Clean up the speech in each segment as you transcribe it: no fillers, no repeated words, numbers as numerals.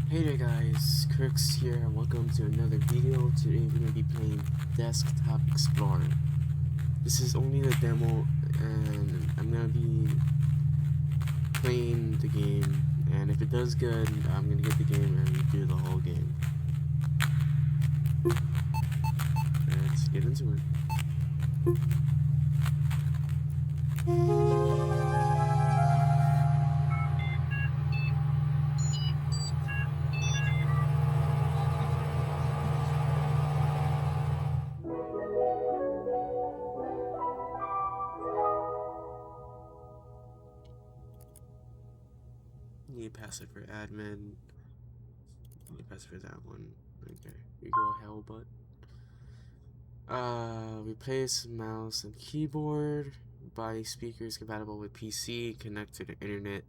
Hey there guys, Kirks here and welcome to another video. Today we're going to be playing Desktop Explorer. This is only the demo and I'm going to be playing the game, and if it does good, I'm going to get the game and do the whole game. Let's get into it. Need password for admin. Need password for that one. Okay, we go Hellbutt. Replace mouse and keyboard. Buy speakers compatible with PC. Connect to the internet.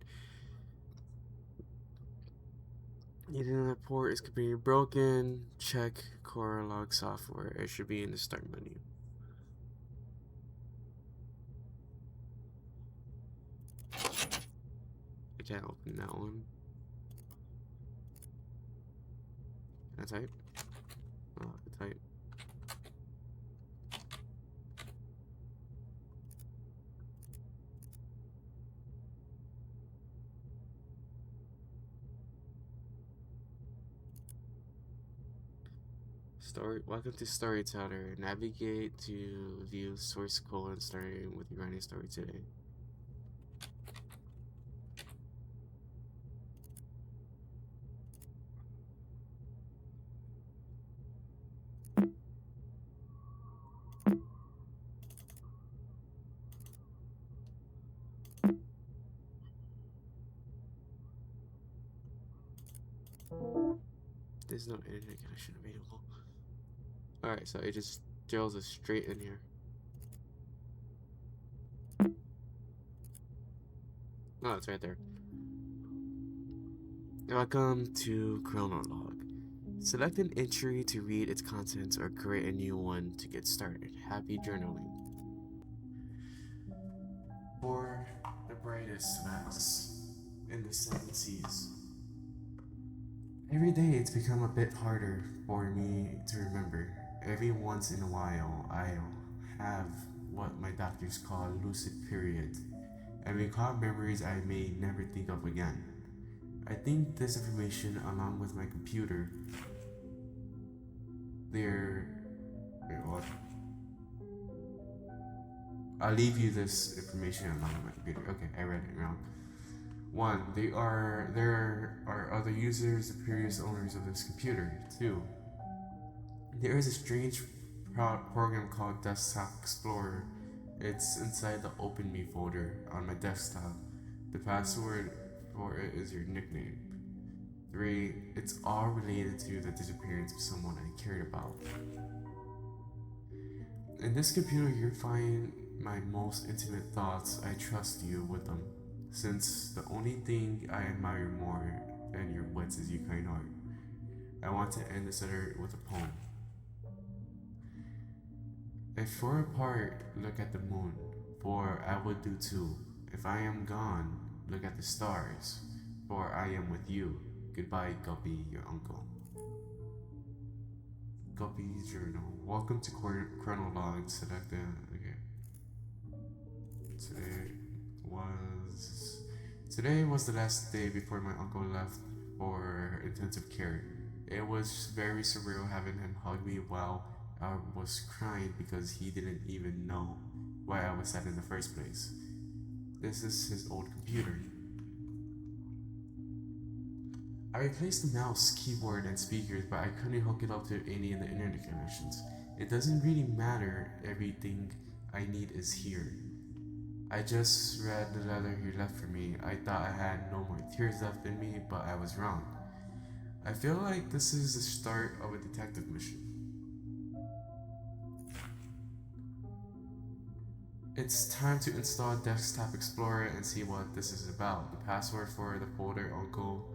Internet port is completely broken. Check core log software. It should be in the start menu. I can't open that one. Can I type? Oh, I can type. Welcome to Storyteller. Navigate to view source code starting with your running story today. There's no internet connection available. Alright, so it just drills us straight in here. Oh, it's right there. Welcome to Chronolog. Select an entry to read its contents or create a new one to get started. Happy journaling. For the brightest mass in the seven seas. Every day it's become a bit harder for me to remember. Every once in a while I'll have what my doctors call lucid period and recall memories I may never think of again. I think this information, along with my computer, what? I'll leave you this information along with my computer. Okay, I read it wrong. 1. There are other users, the previous owners of this computer. 2. There is a strange program called Desktop Explorer. It's inside the Open Me folder on my desktop. The password for it is your nickname. 3. It's all related to the disappearance of someone I cared about. In this computer, you'll find my most intimate thoughts. I trust you with them, since the only thing I admire more than your wits is your kind heart. I want to end this letter with a poem. If for a part, look at the moon, for I would do too. If I am gone, look at the stars, for I am with you. Goodbye, Guppy, your uncle. Guppy's journal. Welcome to Chronolog. Select the. Okay. Today was the last day before my uncle left for intensive care. It was very surreal having him hug me while I was crying because he didn't even know why I was sad in the first place. This is his old computer. I replaced the mouse, keyboard, and speakers, but I couldn't hook it up to any of the internet connections. It doesn't really matter, everything I need is here. I just read the letter he left for me. I thought I had no more tears left in me, but I was wrong. I feel like this is the start of a detective mission. It's time to install Desktop Explorer and see what this is about. The password for the folder Uncle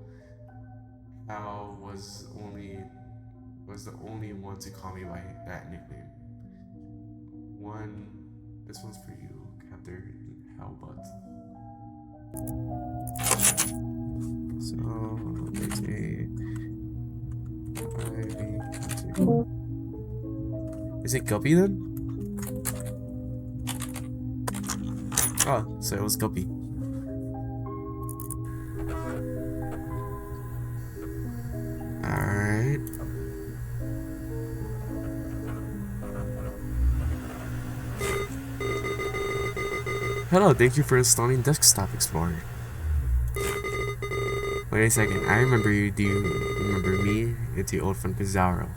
Al was the only one to call me by that nickname. This one's for you, Captain Hellbutt. So it's a Is it Guppy then? Oh, so it was Guppy. Alright. Hello, thank you for installing Desktop Explorer. Wait a second, I remember you. Do you remember me? It's your old friend Pizarro.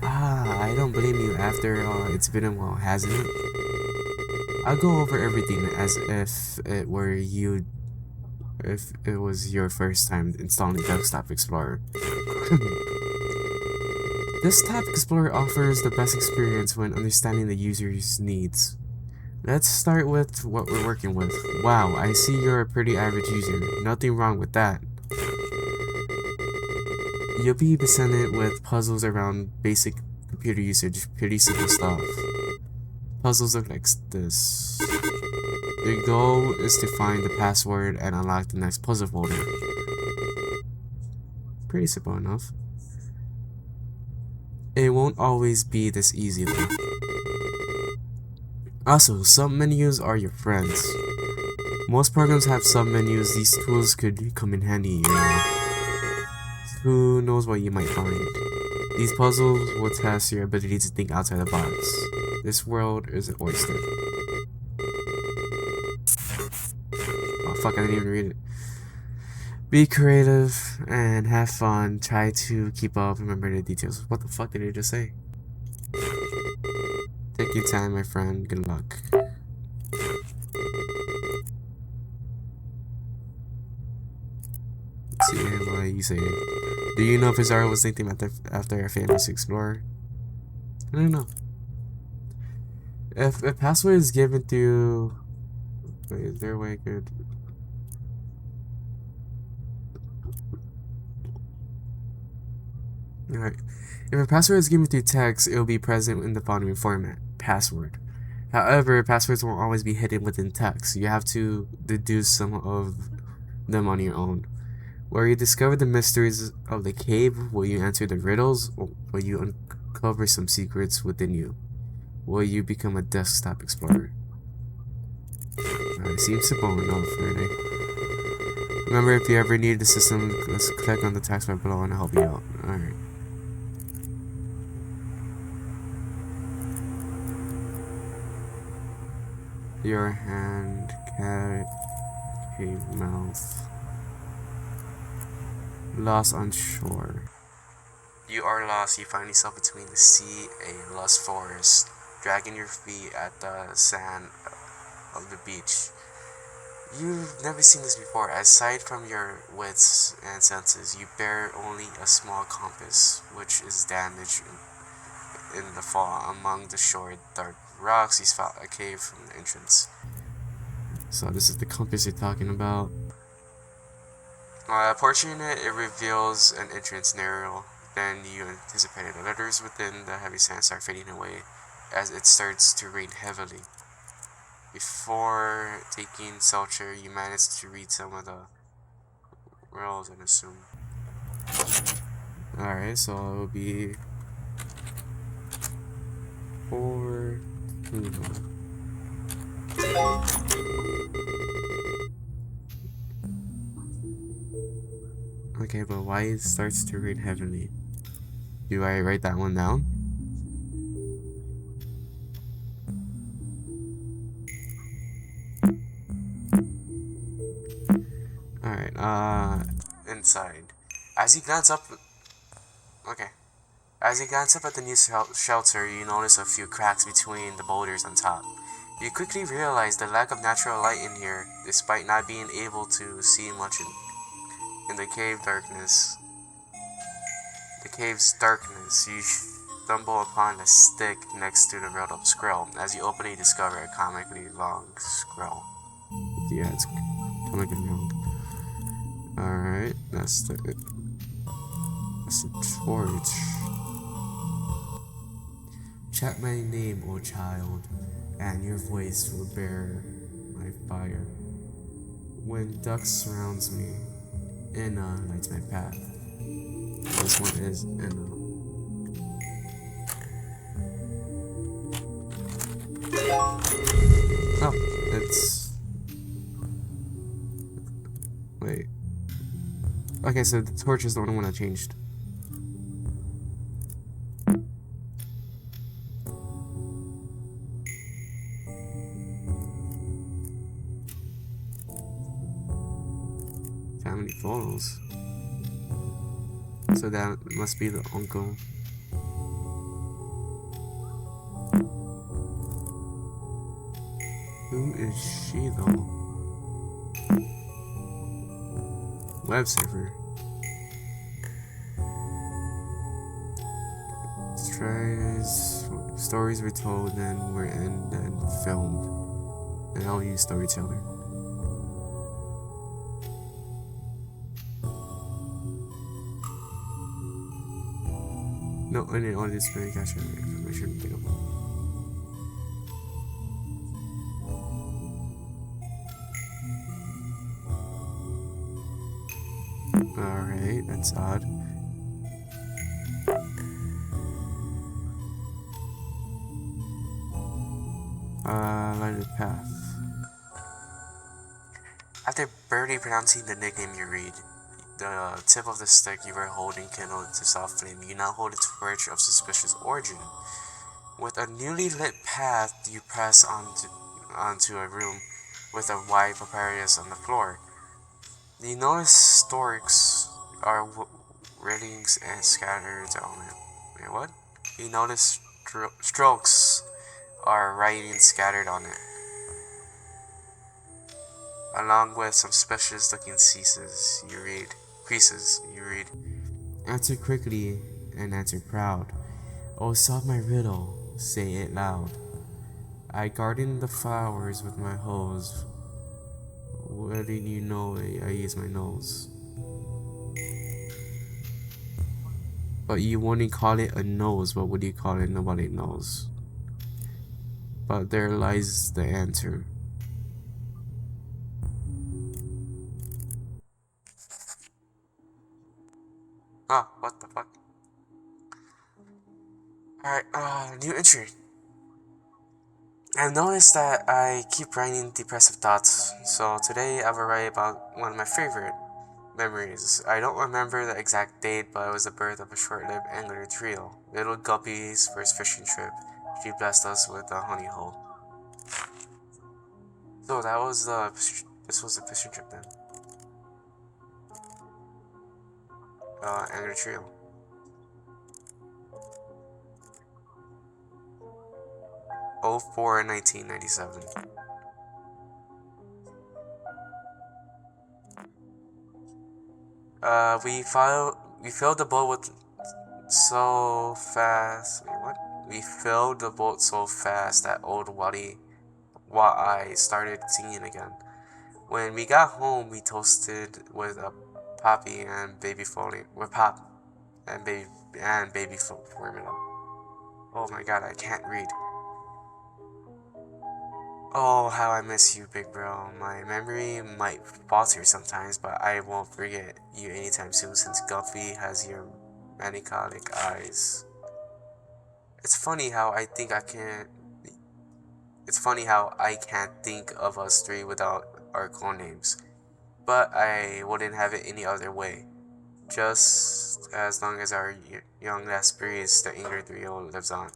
Ah, I don't blame you after it's been a while, hasn't it? I'll go over everything as if it were you, if it was your first time installing Desktop Explorer. Desktop Explorer offers the best experience when understanding the user's needs. Let's start with what we're working with. Wow, I see you're a pretty average user. Nothing wrong with that. You'll be presented with puzzles around basic computer usage, pretty simple stuff. Puzzles look like this. The goal is to find the password and unlock the next puzzle folder. Pretty simple enough. It won't always be this easy though. Also, sub-menus are your friends. Most programs have sub-menus. These tools could come in handy, you know. Who knows what you might find. These puzzles will test your ability to think outside the box. This world is an oyster. Oh fuck, I didn't even read it. Be creative and have fun. Try to keep up, remember the details. What the fuck did he just say? Take your time, my friend. Good luck. Let's see what you say. Do you know if Pizarro was thinking after a famous explorer? I don't know. If a password is given through... Wait, is there a way I could... Alright. If a password is given through text, it will be present in the following format. Password. However, passwords won't always be hidden within text. You have to deduce some of them on your own. Where you discover the mysteries of the cave, will you answer the riddles, or will you uncover some secrets within you? Will you become a desktop explorer? Alright, seems simple enough, really. Remember, if you ever need the system, just click on the text bar below and I'll help you out. Alright. Your hand, cat, cave mouth. Lost on shore. You are lost. You find yourself between the sea, a lush forest, dragging your feet at the sand of the beach. You've never seen this before. Aside from your wits and senses, you bear only a small compass, which is damaged in the fall. Among the shore dark rocks, you spot a cave from the entrance. So this is the compass you're talking about. Approaching it, it reveals an entrance narrow than you anticipated. The letters within the heavy sand start fading away as it starts to rain heavily. Before taking shelter, you manage to read some of the rules and assume. Alright, so it will be 4 2. Okay, but why it starts to rain heavily? Do I write that one down? Alright, inside. As you glance up... Okay. As you glance up at the new shelter, you notice a few cracks between the boulders on top. You quickly realize the lack of natural light in here, despite not being able to see much in the cave darkness. The cave's darkness, you stumble upon a stick next to the rolled up scroll. As you open it, you discover a comically long scroll. Yeah, it's comically long. Alright, that's the torch. Chant my name, O child, and your voice will bear my fire. When dusk surrounds me, Enna lights my path. This one is Enna. Okay, so the torch is the only one that changed. Family photos. So that must be the uncle. Who is she though? Web server. Stories were told, then were and then filmed. And I'll use storyteller. No, I need all this very capture information available. Alright, that's odd. Lighted path. After barely pronouncing the nickname you read, the tip of the stick you were holding kindled to soft flame. You now hold a torch of suspicious origin. With a newly lit path, you press onto a room with a wide papyrus on the floor. You notice storks are writings and scattered on it. Wait, what? You notice strokes are writing scattered on it, along with some suspicious-looking creases. You read. Answer quickly and answer proud. Oh, solve my riddle. Say it loud. I garden the flowers with my hose. Where did you know I use my nose? But you wouldn't call it a nose. What would you call it? Nobody knows. But there lies the answer. Ah, what the fuck? Alright, new entry. I've noticed that I keep writing depressive thoughts, so today I will write about one of my favorite memories. I don't remember the exact date, but it was the birth of a short-lived angler trio. Little Guppy's first fishing trip. She blessed us with a honey hole. So this was the fishing trip then. Angler trio. 04/1997. We filled the boat with so fast. Wait, what? We filled the boat so fast that old Wa'ai started singing again. When we got home, we toasted with a poppy and baby formula. With pop and baby formula. Oh my god, I can't read. Oh, how I miss you, big bro. My memory might falter sometimes, but I won't forget you anytime soon since Guppy has your melancholic eyes. It's funny how I can't think of us three without our clone names. But I wouldn't have it any other way. Just as long as our young last breeze, the Ingrid Trio, lives on.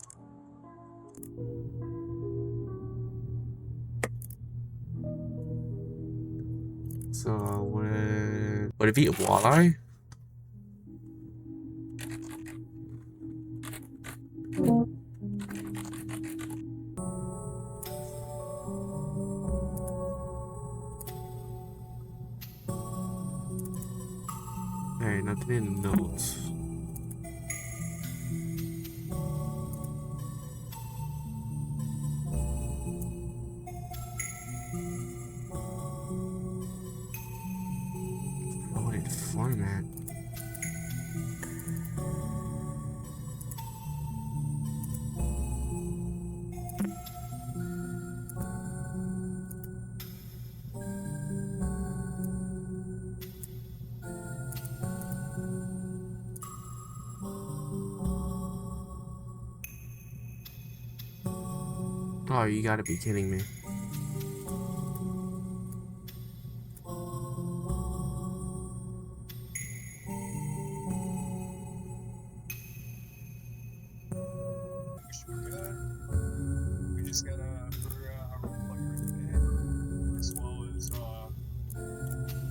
So, would it be a walleye? Alright, nothing in notes. Loaded format. Oh, you gotta be kidding me. just gotta figure out how we're gonna play it, as well as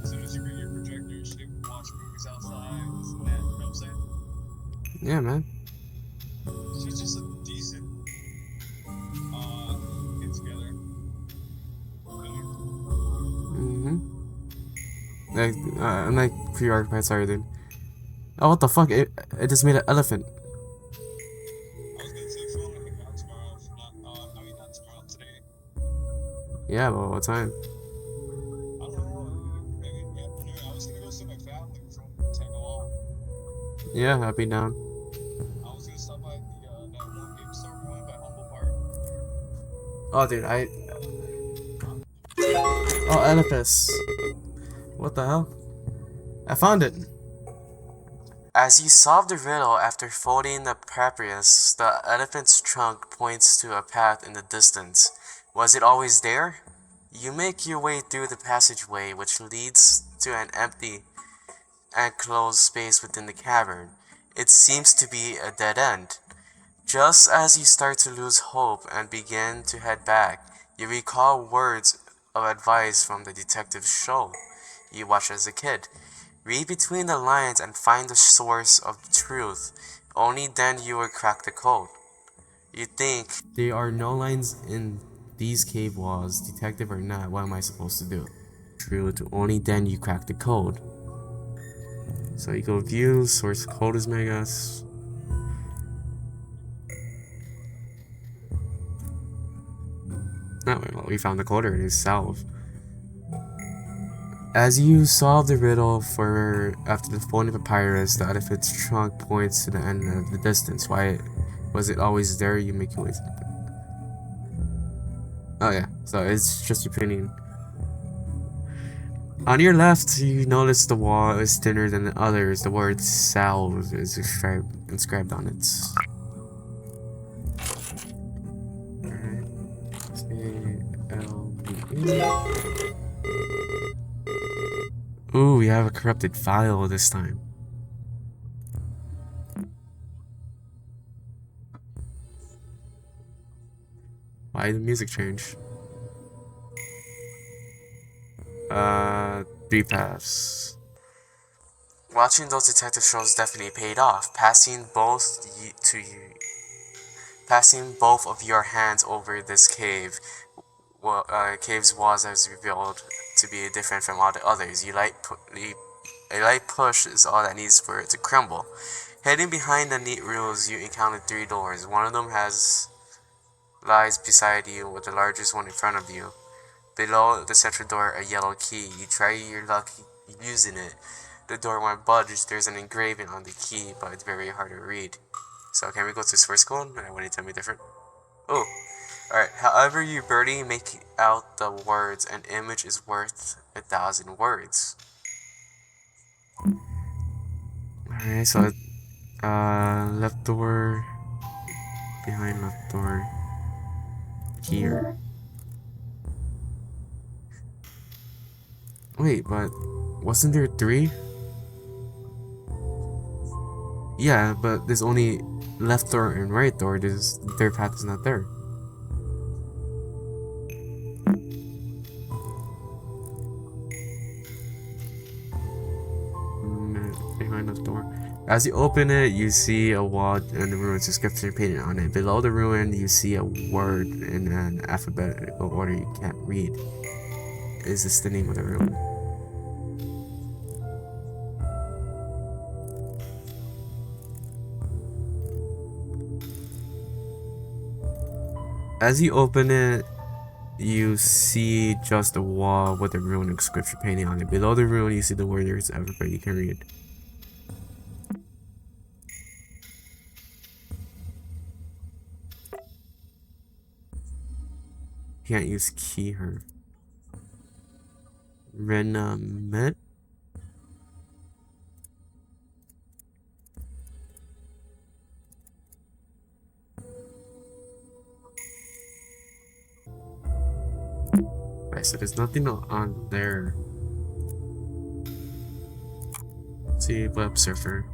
as soon as you bring your projector, you should watch movies outside. This and that. You know what I'm saying? Yeah, man. It's just a decent get together. Mm-hmm. Like, I'm like preoccupied. Sorry, dude. Oh, what the fuck? It just made an elephant. I was gonna say if you want to hang out tomorrow, if not, I mean not tomorrow, today. Yeah, but what time? I don't know, maybe in the afternoon. I was gonna go see my family from Taiwan. Yeah, I'll be down. I was gonna stop by that one game store we went by Humble Park. Oh, dude, Oh, Oedipus. What the hell? I found it. As you solve the riddle after folding the papyrus, the elephant's trunk points to a path in the distance. Was it always there? You make your way through the passageway, which leads to an empty and closed space within the cavern. It seems to be a dead end. Just as you start to lose hope and begin to head back, you recall words of advice from the detective show you watched as a kid. Read between the lines and find the source of the truth. Only then you will crack the code. You think, there are no lines in these cave walls, detective or not, what am I supposed to do? Truth, only then you crack the code. So you go view, source code is Megas. Oh, well, we found the code, it is solved. As you solve the riddle for after the folding papyrus, the elephant's trunk points to the end of the distance. Why was it always there? You make your way. Oh yeah, so it's just repeating. On your left, you notice the wall is thinner than the others. The word "salve" is inscribed on it. Ooh, we have a corrupted file this time. Why did the music change? 3 paths. Watching those detective shows definitely paid off. Passing both of your hands over this cave's walls has revealed to be different from all the others. A light push is all that needs for it to crumble. Hidden behind the neat rules, you encounter 3 doors. One of them lies beside you, with the largest one in front of you. Below the central door, a yellow key. You try your luck using it. The door won't budge. There's an engraving on the key, but it's very hard to read. So can we go to source code? When you tell me different. Oh, alright. However you birdie make out the words, an image is worth 1,000 words. Alright, so left door, behind left door, here. Wait, but wasn't there 3? Yeah, but there's only left door and right door. There's third path is not there. Behind left door. As you open it, you see a wall and the ruin's inscription painted on it. Below the ruin, you see a word in an alphabetical order you can't read. Is this the name of the ruin? As you open it, you see just a wall with a rune inscription painting on it. Below the rune, you see the words everybody can read. Can't use key her. Renamet? Right, so there's nothing on there. Let's see, web surfer.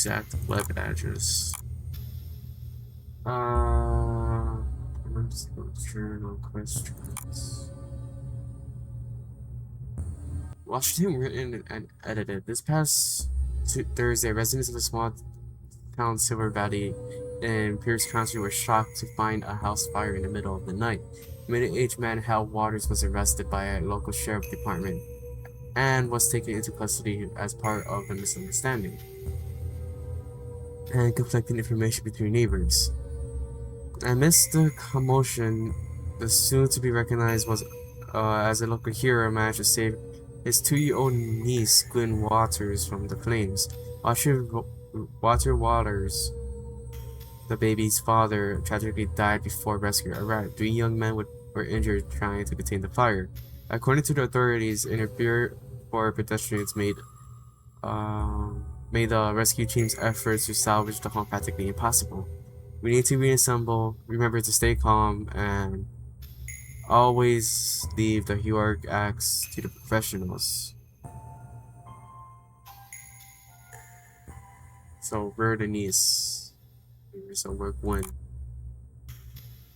exact web address. Journal questions. Washington written and edited. This past Thursday, residents of a small town, Silver Valley, in Pierce County were shocked to find a house fire in the middle of the night. Middle-aged man Hal Waters was arrested by a local sheriff department and was taken into custody as part of the misunderstanding and conflicting information between neighbors. Amidst the commotion, the soon-to-be recognized was as a local hero managed to save his 2-year-old niece, Gwen Waters, from the flames. Walter Waters, the baby's father, tragically died before rescue arrived. 3 young men were injured trying to contain the fire. According to the authorities, interference for pedestrians made the rescue team's efforts to salvage the home practically impossible. We need to reassemble, remember to stay calm, and always leave the heroic acts to the professionals. So, we're the niece. So, work 1.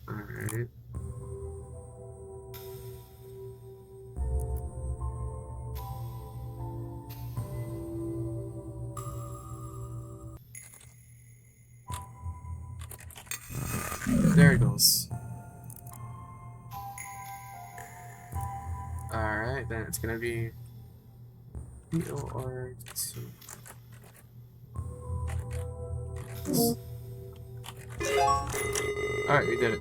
Alright. There it goes. Alright, then it's gonna be POR2. Alright, we did it.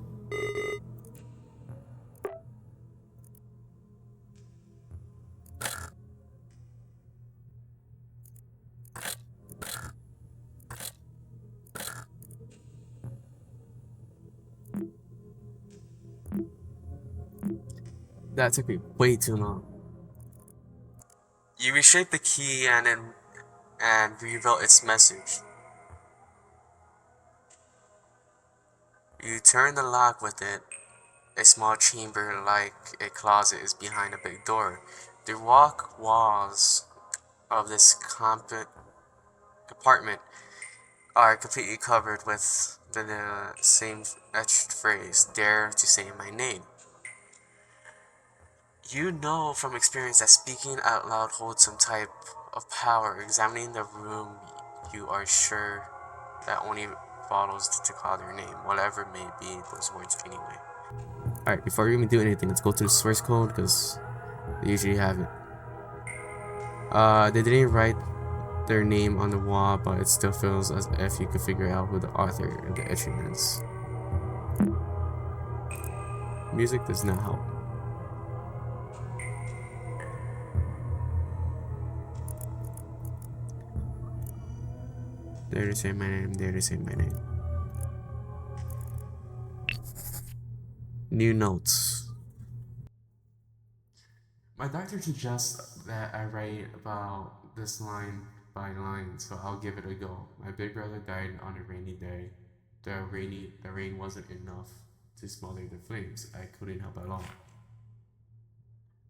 That took me way too long. You reshape the key and reveal its message. You turn the lock with it. A small chamber like a closet is behind a big door. The rock walls of this compartment are completely covered with the same etched phrase, "Dare to say my name." You know from experience that speaking out loud holds some type of power. Examining the room, you are sure that only follows to call their name, whatever may be those words anyway. Alright, before we even do anything, let's go to the source code, because they usually have it. They didn't write their name on the wall, but it still feels as if you could figure out who the author and the etching is. Music does not help. Dare to say my name, dare to say my name. New notes. My doctor suggests that I write about this line by line, so I'll give it a go. My big brother died on a rainy day. The rain wasn't enough to smother the flames. I couldn't help at all.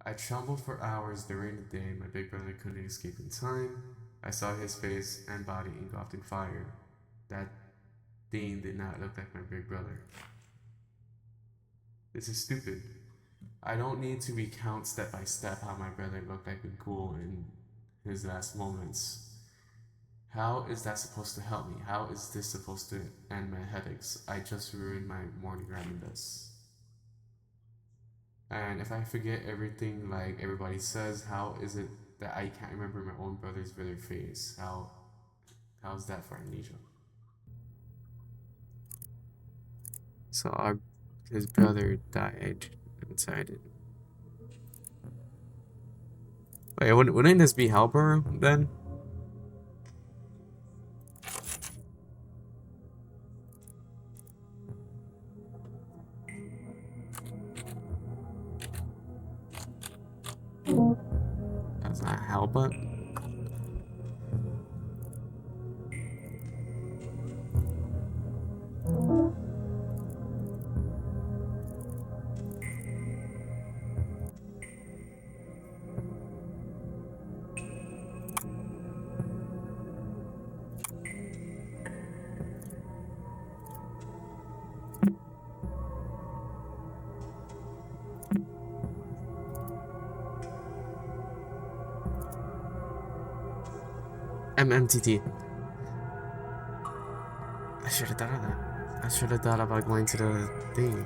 I trembled for hours during the day. My big brother couldn't escape in time. I saw his face and body engulfed in fire. That thing did not look like my big brother. This is stupid. I don't need to recount step by step how my brother looked like a ghoul in his last moments. How is that supposed to help me? How is this supposed to end my headaches? I just ruined my morning ramen. And if I forget everything like everybody says, how is it that I can't remember my own brother's face? How's that for amnesia? So his brother died inside it. Wait, wouldn't this be Halber then? That's not Halbert. MMTT. I should have thought of that. I should have thought about going to the thing.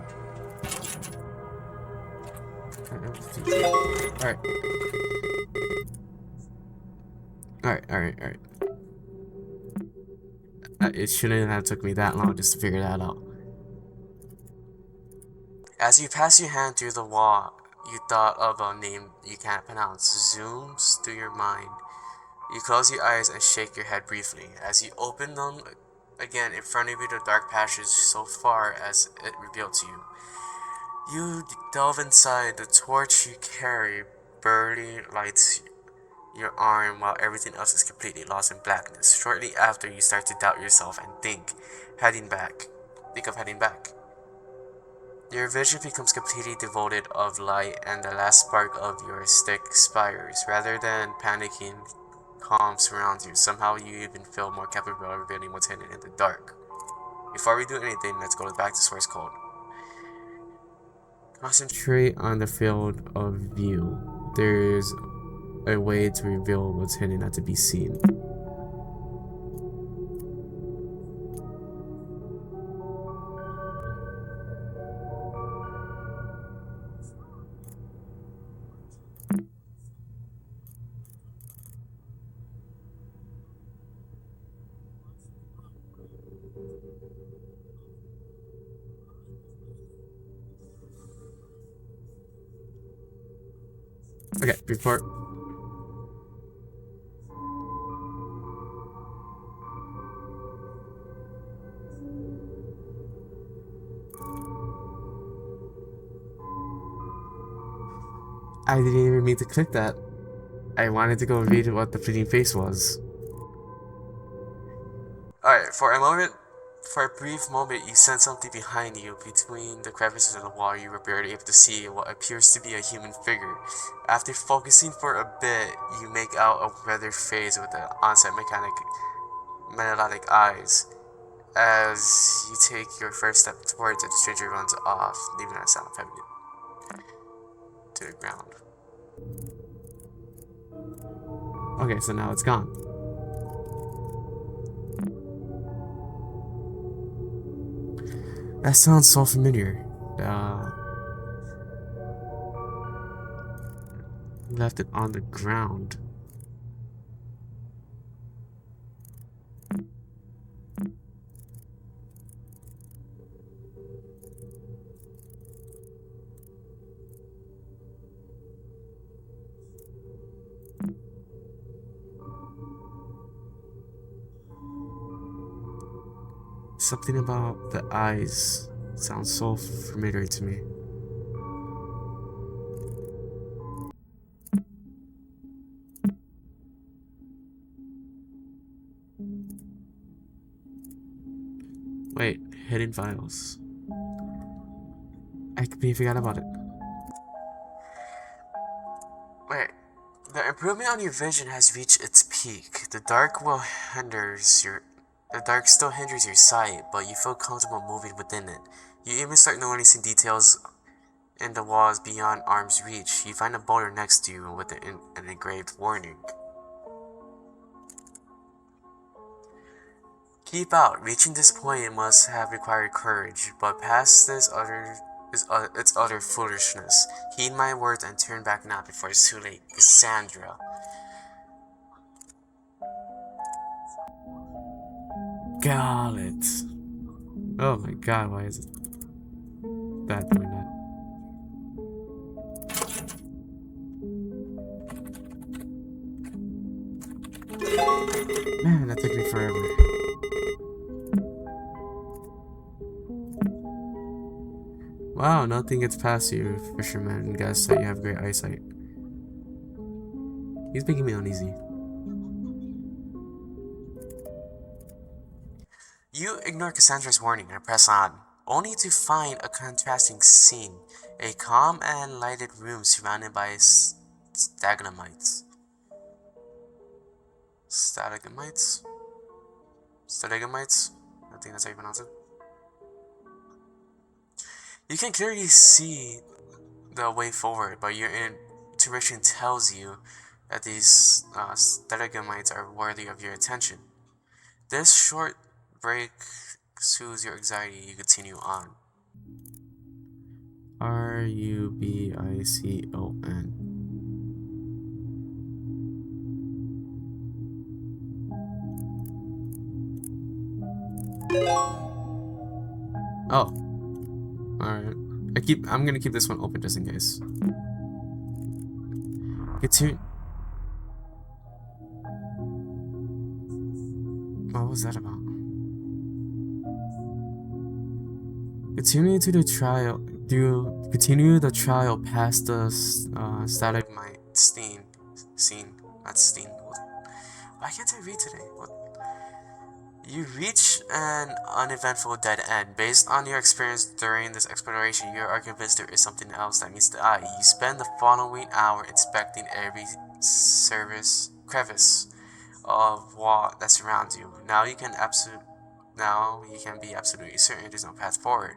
Alright. Alright. It shouldn't have took me that long just to figure that out. As you pass your hand through the wall, you thought of a name you can't pronounce. Zooms through your mind. You close your eyes and shake your head briefly. As you open them again, in front of you the dark passage so far as it revealed to you. You delve inside. The torch you carry barely lights your arm while everything else is completely lost in blackness. Shortly after, you start to doubt yourself and think of heading back. Your vision becomes completely devoid of light and the last spark of your stick expires. Rather than panicking, calm surrounds you. Somehow you even feel more capable of revealing what's hidden in the dark. Before we do anything, let's go back to source code. Concentrate on the field of view. There's a way to reveal what's hidden not to be seen. Okay, before. I didn't even mean to click that. I wanted to go read what the fleeting face was. Alright, for a brief moment, you sense something behind you. Between the crevices of the wall, you were barely able to see what appears to be a human figure. After focusing for a bit, you make out a weathered face with the onset melodic eyes. As you take your first step towards it, the stranger runs off, leaving a sound of heavy to the ground. Okay, so now it's gone. That sounds so familiar. Left it on the ground. Something about the eyes sounds so familiar to me. Wait, hidden files. I completely forgot about it. Wait, the improvement on your vision has reached its peak. The dark still hinders your sight, but you feel comfortable moving within it. You even start noticing details in the walls beyond arm's reach. You find a boulder next to you with an engraved warning. Keep out. Reaching this point must have required courage, but past this it's utter foolishness. Heed my words and turn back now before it's too late. Cassandra. Got it. Oh my god, why is it that doing that? Man, that took me forever. Wow, nothing gets past you, fisherman. Guess that you have great eyesight. He's making me uneasy. You ignore Cassandra's warning and press on, only to find a contrasting scene. A calm and lighted room surrounded by stalagmites. Stalagmites? Stalagmites? I think that's how you pronounce it. You can clearly see the way forward, but your intuition tells you that these stalagmites are worthy of your attention. This short break soothes your anxiety. You continue on. Rubicon. Oh, alright. I'm gonna keep this one open just in case. What was that about? Continue the trial past the stalagmite scene. Not scene. Why can't I read today? What? You reach an uneventful dead end. Based on your experience during this exploration, you are convinced there is something else that meets the eye. You spend the following hour inspecting every crevice of wall that surrounds you. Now you can be absolutely certain there's no path forward.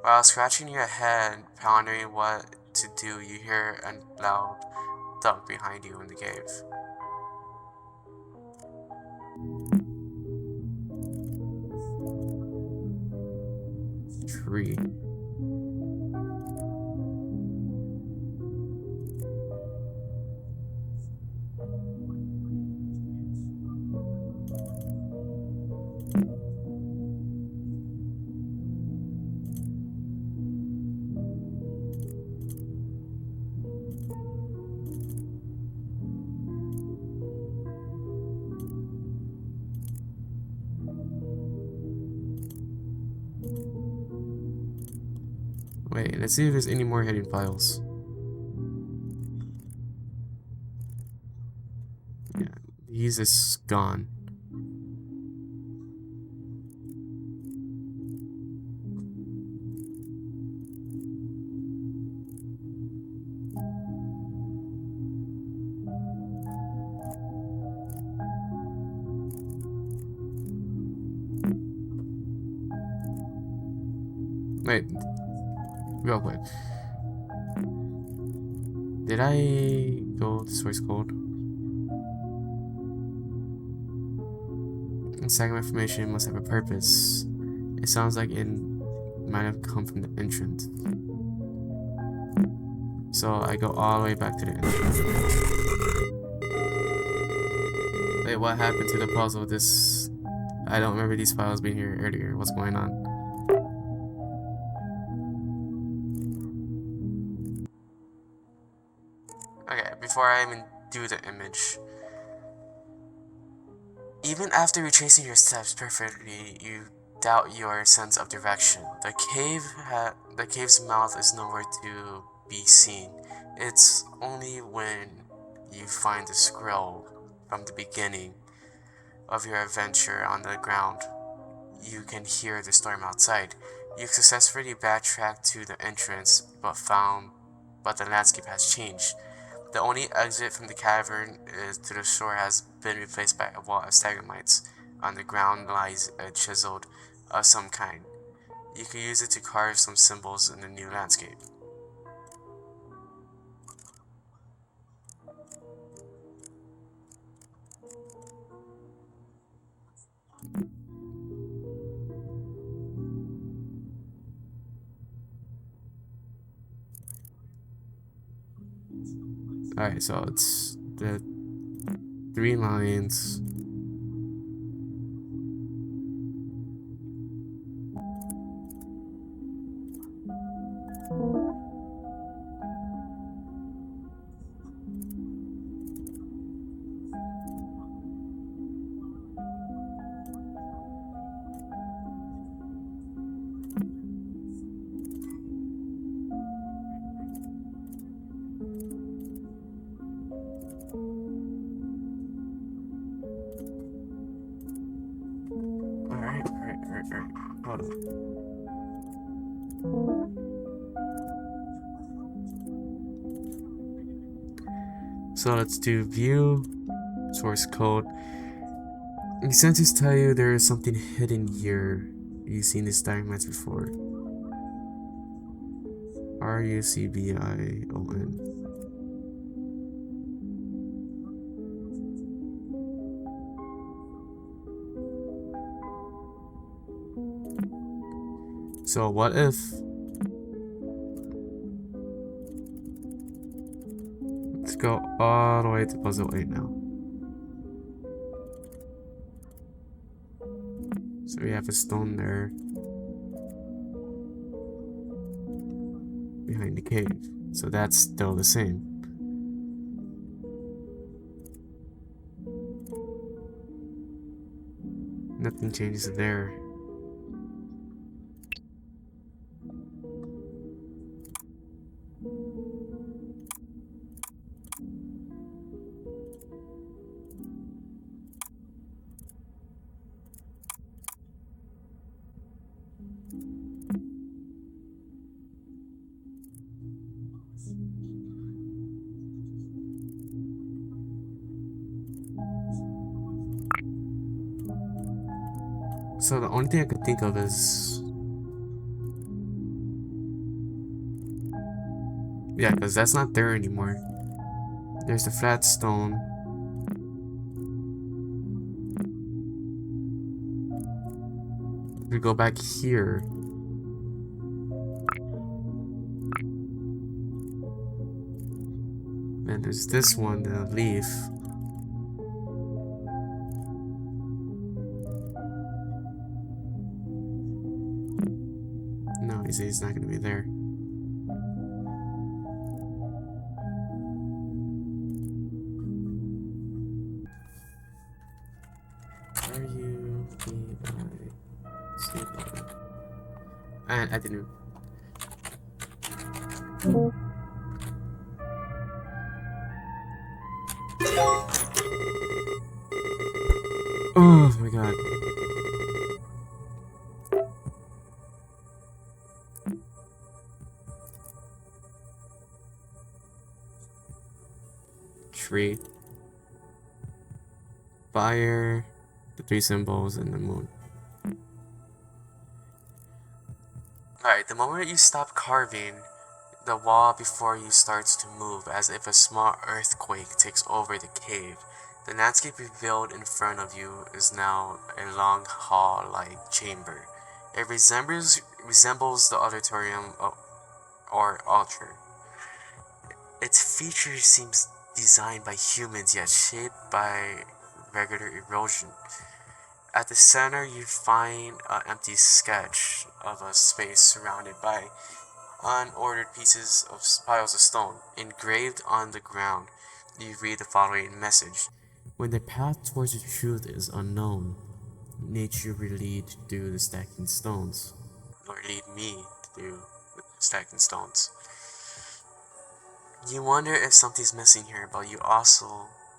While scratching your head, pondering what to do, you hear a loud thud behind you in the cave. Tree. Wait, let's see if there's any more hidden files. Yeah, he's just gone. Wait, real quick. Did I go to source code? Second information must have a purpose. It sounds like it might have come from the entrance. So I go all the way back to the entrance. Wait, what happened to the puzzle? I don't remember these files being here earlier. What's going on? Okay, before I even do the image. Even after retracing your steps perfectly, you doubt your sense of direction. The cave's mouth is nowhere to be seen. It's only when you find the scroll from the beginning of your adventure on the ground you can hear the storm outside. You successfully backtracked to the entrance, but the landscape has changed. The only exit from the cavern to the shore has been replaced by a wall of stalagmites. On the ground lies a chisel of some kind. You can use it to carve some symbols in the new landscape. Alright, so it's the 3 lines. Alright. Hold on. So let's do view, source code. The sensors tell you there is something hidden here. You've seen these diagrams before. Rucbion. So what if... Let's go all the way to puzzle 8 now. So we have a stone there behind the cave. So that's still the same. Nothing changes there. So the only thing I could think of is... Yeah, because that's not there anymore. There's the flat stone. We go back here. And there's this one, the leaf. No, he's not gonna be there. R-U-B-I-C-Y. And I didn't. Oh my god. Tree. Fire. The 3 symbols and the moon. Alright, the moment you stop carving, the wall before you starts to move as if a small earthquake takes over the cave. The landscape revealed in front of you is now a long hall-like chamber. It resembles the auditorium or altar. Its features seems designed by humans yet shaped by regular erosion. At the center you find an empty sketch of a space surrounded by unordered piles of stone. Engraved on the ground, you read the following message. When the path towards the truth is unknown, nature will lead through the stacking stones. Or lead me through the stacking stones. You wonder if something's missing here, but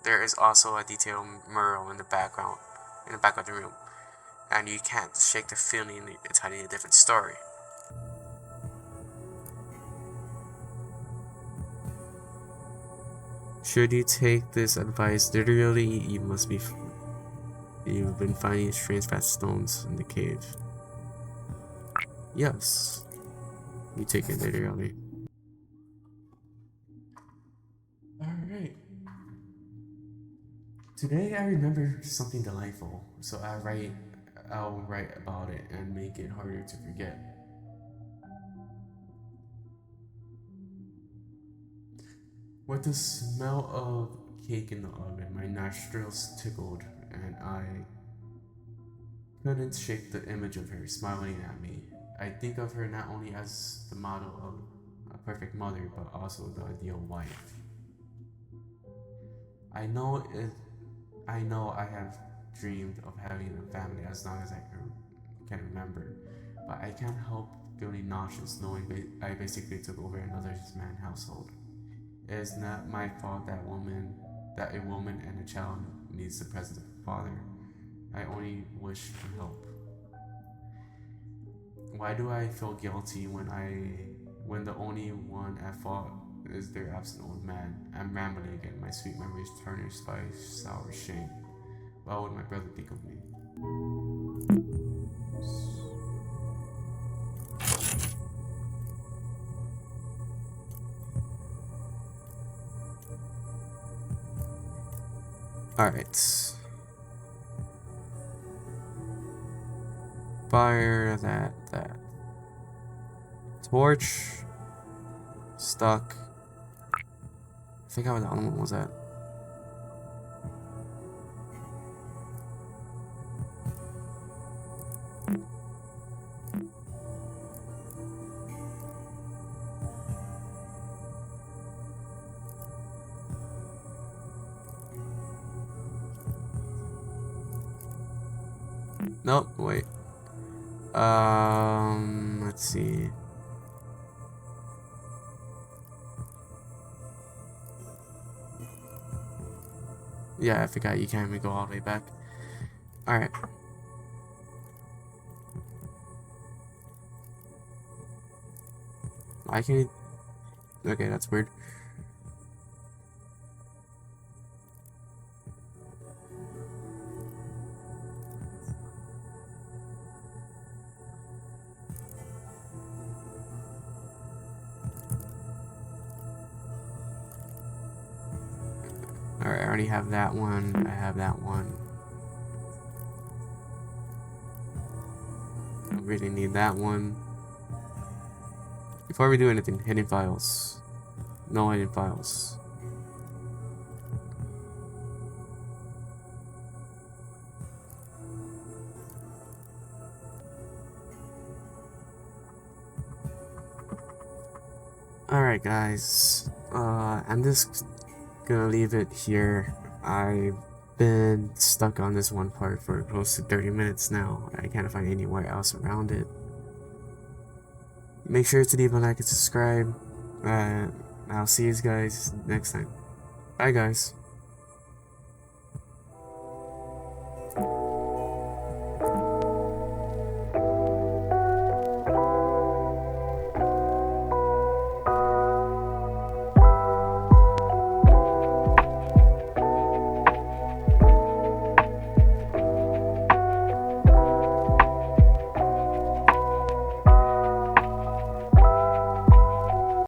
there is also a detailed mural in the back of the room, and you can't shake the feeling it's hiding a different story. Should you take this advice literally, you've been finding strange fat stones in the cave. Yes, you take it literally. Alright. Today I remember something delightful, so I'll write about it and make it harder to forget. With the smell of cake in the oven, my nostrils tickled, and I couldn't shake the image of her smiling at me. I think of her not only as the model of a perfect mother, but also the ideal wife. I know I have dreamed of having a family as long as I can remember, but I can't help feeling nauseous knowing I basically took over another man's household. It is not my fault that a woman and a child needs the presence of a father. I only wish to help. Why do I feel guilty when the only one at fault is their absent old man? I'm rambling again, my sweet memories tarnished by sour shame. What would my brother think of me? Alright. Fire that. Torch. Stuck. I think how the other one was at. Nope, wait. Let's see. Yeah, I forgot you can't even go all the way back. Alright. I can. Okay, that's weird. Alright, I already have that one. I have that one. I really need that one. Before we do anything, hidden files. No hidden files. Alright guys, I'm just gonna leave it here. I've been stuck on this one part for close to 30 minutes now. I can't find anywhere else around it. Make sure to leave a like and subscribe. I'll see you guys next time. Bye guys.